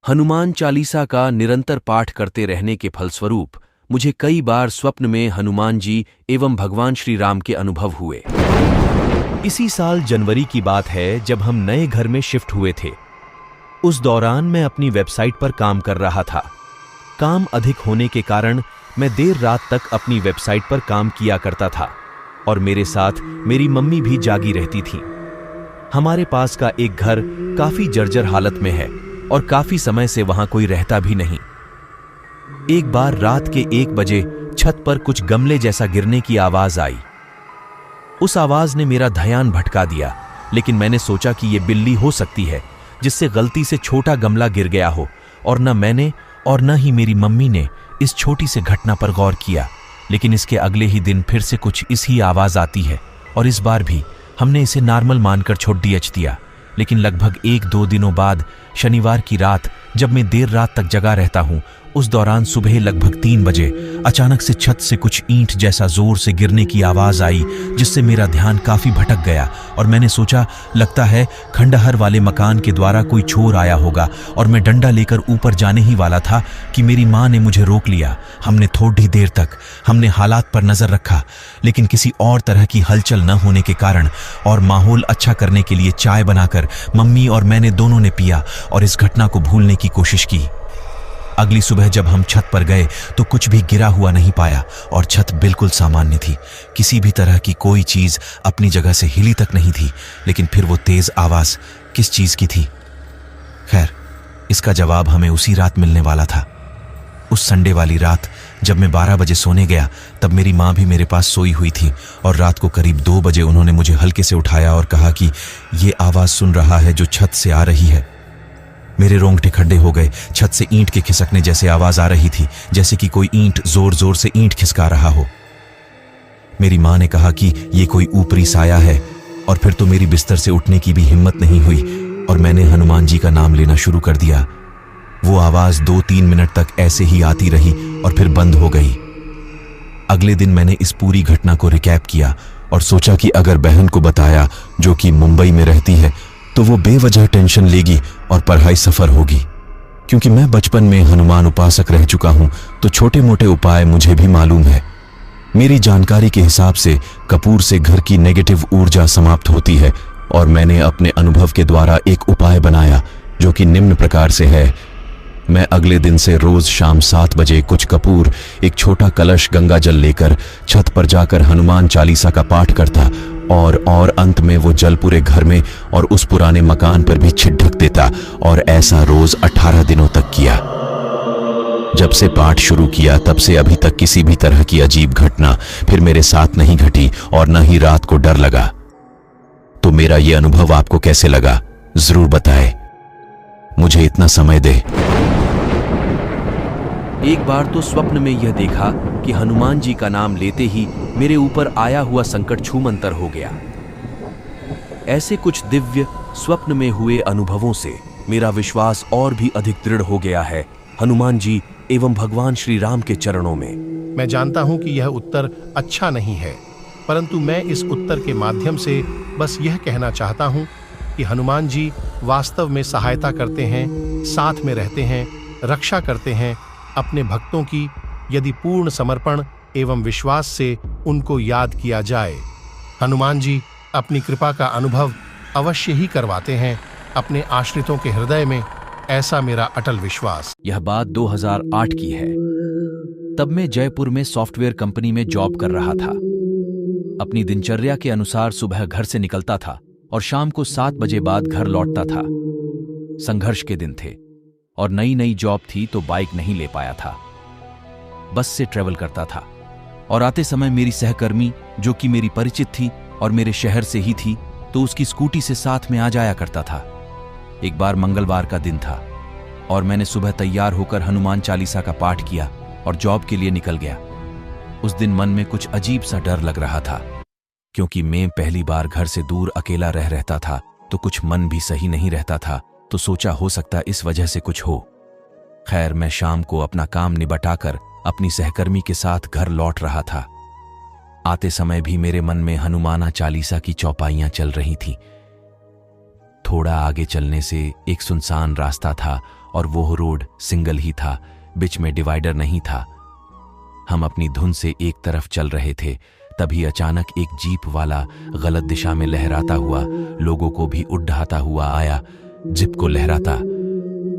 हनुमान चालीसा का निरंतर पाठ करते रहने के फलस्वरूप मुझे कई बार स्वप्न में हनुमान जी एवं भगवान श्री राम के अनुभव हुए। इसी साल जनवरी की बात है जब हम नए घर में शिफ्ट हुए थे। उस दौरान मैं अपनी वेबसाइट पर काम कर रहा था। काम अधिक होने के कारण मैं देर रात तक अपनी वेबसाइट पर काम किया करता था और मेरे साथ मेरी मम्मी भी जागी रहती थीं। हमारे पास का एक घर काफी जर्जर हालत में है और काफी समय से वहां कोई रहता भी नहीं। एक बार रात के 1 बजे छत पर कुछ गमले जैसा गिरने की आवाज आई। उस आवाज ने मेरा ध्यान भटका दिया, लेकिन मैंने सोचा कि यह बिल्ली हो सकती है जिससे गलती से छोटा गमला गिर गया हो, और न मैंने और न ही मेरी मम्मी ने इस छोटी से घटना पर गौर किया। लेकिन इसके अगले ही दिन फिर से कुछ इसी आवाज आती है और इस बार भी हमने इसे नॉर्मल मानकर छोड़ दिया। लेकिन लगभग 1-2 दिनों बाद शनिवार की रात जब मैं देर रात तक जगा रहता हूं, उस दौरान सुबह लगभग 3 बजे अचानक से छत से कुछ ईंट जैसा जोर से गिरने की आवाज आई, जिससे मेरा ध्यान काफी भटक गया और मैंने सोचा लगता है खंडहर वाले मकान के द्वारा कोई चोर आया होगा, और मैं डंडा लेकर ऊपर जाने ही वाला था कि मेरी माँ ने मुझे रोक लिया। हमने थोड़ी देर तक हमने हालात पर नजर रखा, लेकिन किसी और तरह की हलचल न होने के कारण और माहौल अच्छा करने के लिए चाय बनाकर मम्मी और मैंने दोनों ने पिया और इस घटना को भूलने की कोशिश की। अगली सुबह जब हम छत पर गए तो कुछ भी गिरा हुआ नहीं पाया और छत बिल्कुल सामान्य थी। किसी भी तरह की कोई चीज अपनी जगह से हिली तक नहीं थी। लेकिन फिर वो तेज आवाज किस चीज की थी? खैर, इसका जवाब हमें उसी रात मिलने वाला था। उस संडे वाली रात जब मैं 12 बजे सोने गया, तब मेरी माँ भी मेरे पास सोई हुई थी और रात को करीब 2 बजे उन्होंने मुझे हल्के से उठाया और कहा कि ये आवाज सुन रहा है जो छत से आ रही है। मेरे रोंगटे खड़े हो गए। छत से ईंट के खिसकने जैसे आवाज आ रही थी, जैसे कि कोई ईंट जोर जोर से ईंट खिसका रहा हो। मेरी माँ ने कहा कि ये कोई ऊपरी साया है, और फिर तो मेरी बिस्तर से उठने की भी हिम्मत नहीं हुई और मैंने हनुमान जी का नाम लेना शुरू कर दिया। वो आवाज 2-3 मिनट तक ऐसे ही आती रही और फिर बंद हो गई। अगले दिन मैंने इस पूरी घटना को रिकैप किया और सोचा कि अगर बहन को बताया, जो कि मुंबई में रहती है, तो वो बेवजह टेंशन लेगी और पढ़ाई सफर होगी। क्योंकि मैं बचपन में हनुमान उपासक रह चुका हूं, तो छोटे मोटे उपाय मुझे भी मालूम है। मेरी जानकारी के हिसाब से कपूर से घर की नेगेटिव ऊर्जा समाप्त होती है और मैंने अपने अनुभव के द्वारा एक उपाय बनाया जो कि निम्न प्रकार से है। मैं अगले दिन से रोज शाम 7 बजे कुछ कपूर, एक छोटा कलश गंगा जल लेकर छत पर जाकर हनुमान चालीसा का पाठ करता और अंत में वो जल पूरे घर में और उस पुराने मकान पर भी छिड़क देता, और ऐसा रोज 18 दिनों तक किया। जब से पाठ शुरू किया तब से अभी तक किसी भी तरह की अजीब घटना फिर मेरे साथ नहीं घटी और न ही रात को डर लगा। तो मेरा ये अनुभव आपको कैसे लगा, जरूर बताएं। मुझे इतना समय दे। एक बार तो स्वप्न में यह देखा कि हनुमान जी का नाम लेते ही मेरे ऊपर आया हुआ संकट छूमंतर हो गया। ऐसे कुछ दिव्य स्वप्न में हुए अनुभवों से मेरा विश्वास और भी अधिक दृढ़ हो गया है हनुमान जी एवं भगवान श्री राम के चरणों में। मैं जानता हूं कि यह उत्तर अच्छा नहीं है, परंतु मैं इस उत्तर के माध्यम से बस यह कहना चाहता हूं कि हनुमान जी वास्तव में सहायता करते हैं, साथ में रहते हैं, रक्षा करते हैं अपने भक्तों की, यदि पूर्ण समर्पण एवं विश्वास से उनको याद किया जाए। हनुमान जी अपनी कृपा का अनुभव अवश्य ही करवाते हैं अपने आश्रितों के हृदय में, ऐसा मेरा अटल विश्वास। यह बात 2008 की है। तब मैं जयपुर में सॉफ्टवेयर कंपनी में जॉब कर रहा था। अपनी दिनचर्या के अनुसार सुबह घर से निकलता था और शाम को 7 बजे बाद घर लौटता था। संघर्ष के दिन थे और नई नई जॉब थी तो बाइक नहीं ले पाया था। बस से ट्रेवल करता था और आते समय मेरी सहकर्मी, जो कि मेरी परिचित थी और मेरे शहर से ही थी, तो उसकी स्कूटी से साथ में आ जाया करता था। एक बार मंगलवार का दिन था और मैंने सुबह तैयार होकर हनुमान चालीसा का पाठ किया और जॉब के लिए निकल गया। उस दिन मन में कुछ अजीब सा डर लग रहा था, क्योंकि मैं पहली बार घर से दूर अकेला रहता था, तो कुछ मन भी सही नहीं रहता था। तो सोचा हो सकता इस वजह से कुछ हो। खैर, मैं शाम को अपना काम निपटाकर अपनी सहकर्मी के साथ घर लौट रहा था। आते समय भी मेरे मन में हनुमाना चालीसा की चौपाइयां चल रही थीं। थोड़ा आगे चलने से एक सुनसान रास्ता था और वो रोड सिंगल ही था, बीच में डिवाइडर नहीं था। हम अपनी धुन से एक तरफ चल रहे थे, तभी अचानक एक जीप वाला गलत दिशा में लहराता हुआ लोगों को भी उड़ाता हुआ आया। जीप को लहराता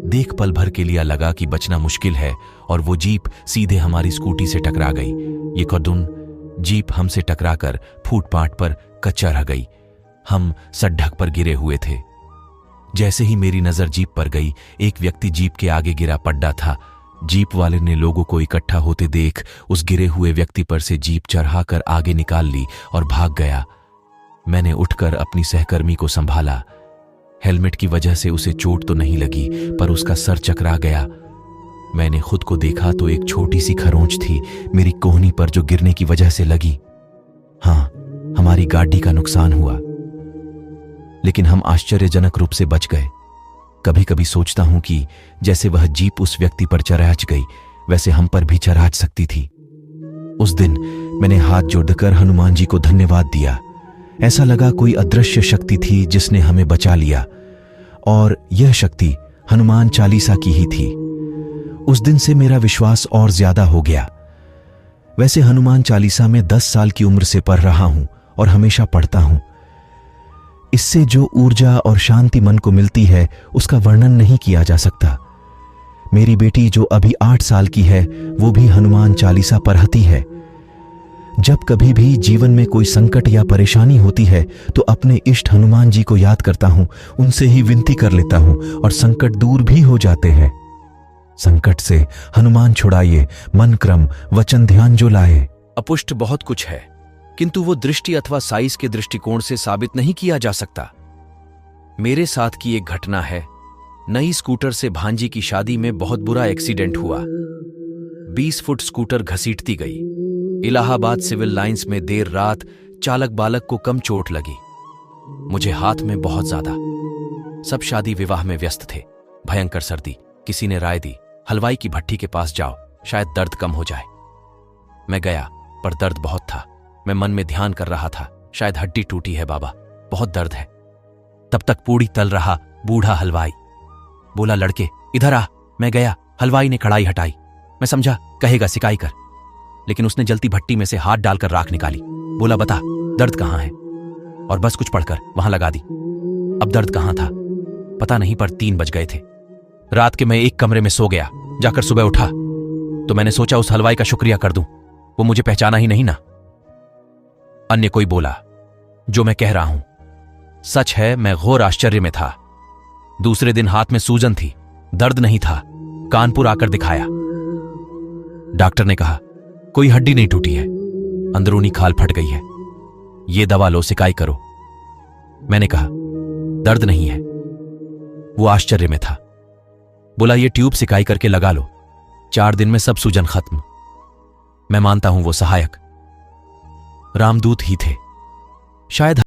देख पल भर के लिए लगा कि बचना मुश्किल है, और वो जीप सीधे हमारी स्कूटी से टकरा गई। ये कदुन जीप हमसे टकराकर फुटपाथ पर कच्चा रह गई। हम सड़क पर गिरे हुए थे। जैसे ही मेरी नजर जीप पर गई, एक व्यक्ति जीप के आगे गिरा पड़ा था। जीप वाले ने लोगों को इकट्ठा होते देख उस गिरे हुए व्यक्ति पर से जीप चढ़ाकर आगे निकाल ली और भाग गया। मैंने उठकर अपनी सहकर्मी को संभाला। हेलमेट की वजह से उसे चोट तो नहीं लगी, पर उसका सर चकरा गया। मैंने खुद को देखा तो एक छोटी सी खरोंच थी मेरी कोहनी पर, जो गिरने की वजह से लगी। हाँ, हमारी गाड़ी का नुकसान हुआ, लेकिन हम आश्चर्यजनक रूप से बच गए। कभी कभी सोचता हूं कि जैसे वह जीप उस व्यक्ति पर चढ़ाच गई, वैसे हम पर भी चढ़ाच सकती थी। उस दिन मैंने हाथ जोड़कर हनुमान जी को धन्यवाद दिया। ऐसा लगा कोई अदृश्य शक्ति थी जिसने हमें बचा लिया, और यह शक्ति हनुमान चालीसा की ही थी। उस दिन से मेरा विश्वास और ज्यादा हो गया। वैसे हनुमान चालीसा में 10 साल की उम्र से पढ़ रहा हूं और हमेशा पढ़ता हूं। इससे जो ऊर्जा और शांति मन को मिलती है, उसका वर्णन नहीं किया जा सकता। मेरी बेटी जो अभी 8 साल की है, वो भी हनुमान चालीसा पढ़ती है। जब कभी भी जीवन में कोई संकट या परेशानी होती है, तो अपने इष्ट हनुमान जी को याद करता हूं, उनसे ही विनती कर लेता हूं, और संकट दूर भी हो जाते हैं। संकट से हनुमान छुड़ाइए, मन क्रम वचन ध्यान जो लाए। अपुष्ट बहुत कुछ है, किंतु वो दृष्टि अथवा साइज के दृष्टिकोण से साबित नहीं किया जा सकता। मेरे साथ की एक घटना है। नई स्कूटर से भांजी की शादी में बहुत बुरा एक्सीडेंट हुआ। 20 फुट स्कूटर घसीटती गई। इलाहाबाद सिविल लाइंस में देर रात चालक बालक को कम चोट लगी, मुझे हाथ में बहुत ज्यादा। सब शादी विवाह में व्यस्त थे। भयंकर सर्दी। किसी ने राय दी, हलवाई की भट्टी के पास जाओ, शायद दर्द कम हो जाए। मैं गया, पर दर्द बहुत था। मैं मन में ध्यान कर रहा था, शायद हड्डी टूटी है बाबा, बहुत दर्द है। तब तक पूड़ी तल रहा बूढ़ा हलवाई बोला, लड़के इधर आ। मैं गया, हलवाई ने कढ़ाई हटाई। मैं समझा कहेगा सिकाई कर, लेकिन उसने जलती भट्टी में से हाथ डालकर राख निकाली। बोला, बता दर्द कहां है, और बस कुछ पढ़कर वहां लगा दी। अब दर्द कहां था पता नहीं, पर 3 बज गए थे। रात के मैं एक कमरे में सो गया। जाकर सुबह उठा तो मैंने सोचा उस हलवाई का शुक्रिया कर दूं, वो मुझे पहचाना ही नहीं ना। अन्य कोई बोला, जो मैं कह रहा हूं सच है। मैं घोर आश्चर्य में था। दूसरे दिन हाथ में सूजन थी, दर्द नहीं था। कानपुर आकर दिखाया। डॉक्टर ने कहा, कोई हड्डी नहीं टूटी है, अंदरूनी खाल फट गई है, ये दवा लो, सिकाई करो। मैंने कहा, दर्द नहीं है। वो आश्चर्य में था। बोला, ये ट्यूब सिकाई करके लगा लो, 4 दिन में सब सूजन खत्म। मैं मानता हूं वो सहायक रामदूत ही थे शायद।